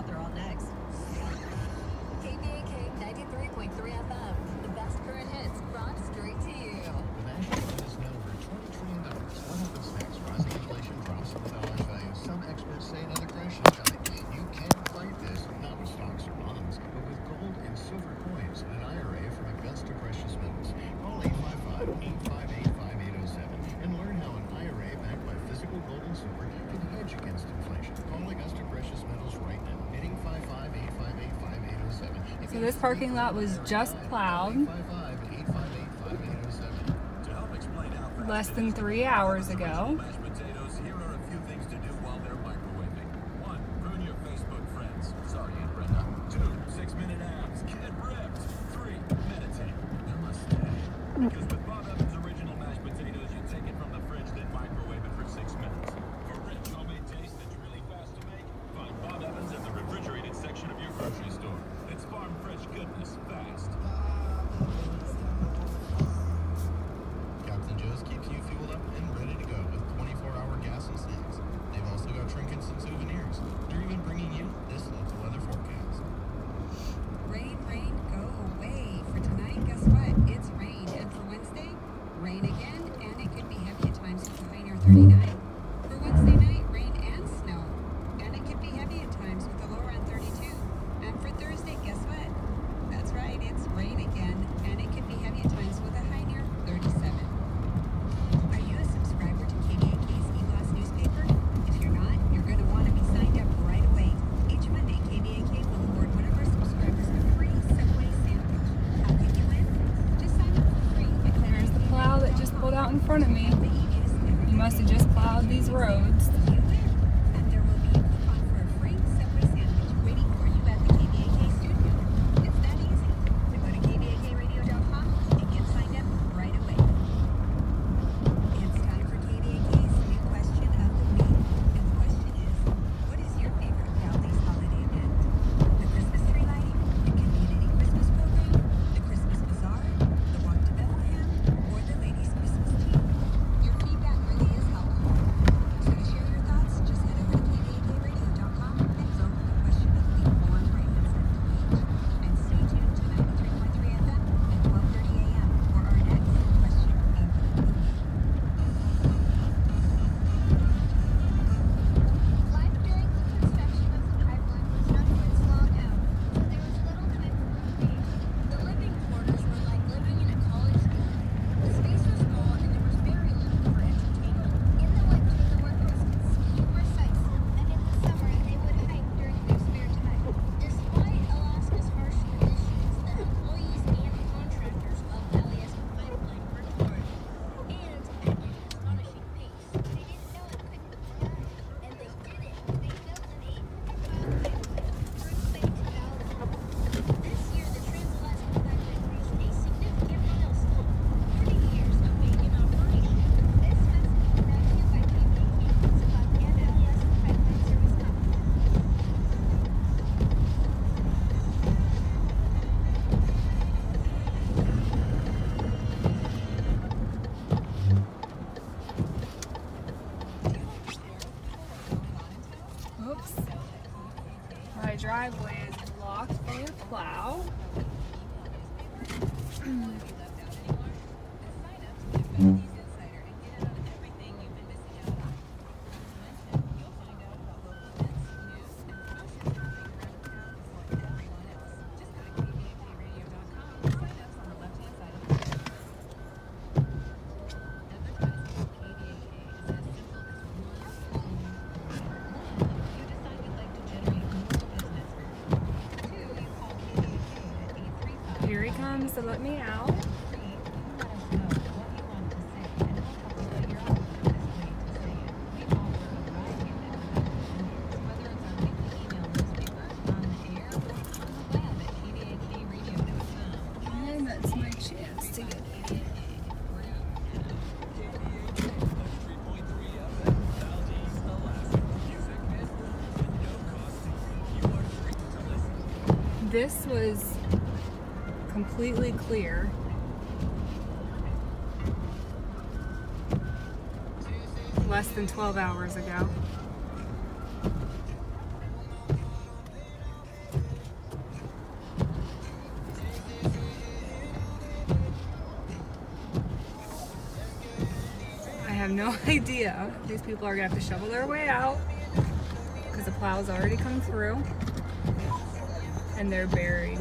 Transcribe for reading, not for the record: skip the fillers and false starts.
They're all next. KBAK 93.3 FM. The best current hits brought straight to you. The national debt is now over $20 trillion. What happens next? Rising inflation drops in the dollar's value. Some experts say another crash is coming. You can fight this, not with stocks or bonds, but with gold and silver coins and an IRA from Augusta Precious Metals. Call 855-858-5807 and learn how an IRA backed by physical gold and silver can hedge against inflation. Call Augusta Precious Metals right now. 855-858-5807. So this parking lot was just plowed less than 3 hours ago. Mashed potatoes, here are a few things to do while they're microwaving. 1. Prune your Facebook friends. Sorry, Aunt Brenda. 2. 6-minute abs. Get ripped. 3. Meditate. Namaste. Because with Bob Evans original mashed potatoes, you take it from the fridge, then microwave it for 6 minutes. For rich homemade taste that's really fast to make, find Bob Evans in the refrigerated section of your grocery store. It's farm fresh goodness, fast. Captain Joe's keeps you fueled up and ready to go with 24-hour gas and snacks. They've also got trinkets and souvenirs. They're even bringing you this local weather forecast. Rain, rain, go away. For tonight, guess what? It's rain. And for Wednesday, rain again, and it could be heavy at times with a high near 39. For Wednesday night, rain and snow, and it could be heavy at times with a low around 32. And for Thursday, guess what? That's right, it's rain again, and it could be heavy at times with a high near 37. Are you a subscriber to KBAK's e-blast newspaper? If you're not, you're going to want to be signed up right away. Each Monday, KBAK will award one of our subscribers a free Subway sandwich. How can you win? Just sign up for free. There's the plow that just pulled out in front of me. You must have just plowed these roads. And there will be a coupon for a free Subway sandwich waiting for you at the KBAK studio. It's that easy. So go to KBAKradio.com and get signed up right away. It's time for KBAK's new question of the week. And the question is, what is your favorite Valdez holiday event? The Christmas tree lighting, the community Christmas program, the Christmas bazaar, the walk to Bethlehem, or the ladies' Christmas tea? Your feedback really is helpful. So to share your thoughts, just head over to KBAKradio.com and vote for the question of the week on the right-hand side of the page. And stay tuned to 93.3 FM at 12:30 a.m. for our next question of the week. Life during the construction of the pipeline was not quite slowed down, so there was little time for recreation. The living quarters were like living in a college dorm. The space was small and there was very little for entertainment. In the winter, the workers could see numerous sights, and in the summer, they would hike during their spare time. Despite Alaska's harsh conditions, the employees and contractors of Alaska Pipeline worked hard and at an astonishing pace. They didn't know it couldn't be done, and they did it. They built an 800-mile pipeline, the first thing to Valdez. This year, the Trans-Alaska Pipeline reached a significant milestone, 40 years of being in operation. This has been brought to you by KBAK, Zimbabwe, and Alaska Pipeline Service Company. Oops. My driveway is blocked by a plow. Here he comes to let me out. And that's my chance to get in. This was completely clear. Less than 12 hours ago. have no idea. These people are gonna have to shovel their way out because the plow's already come through and they're buried.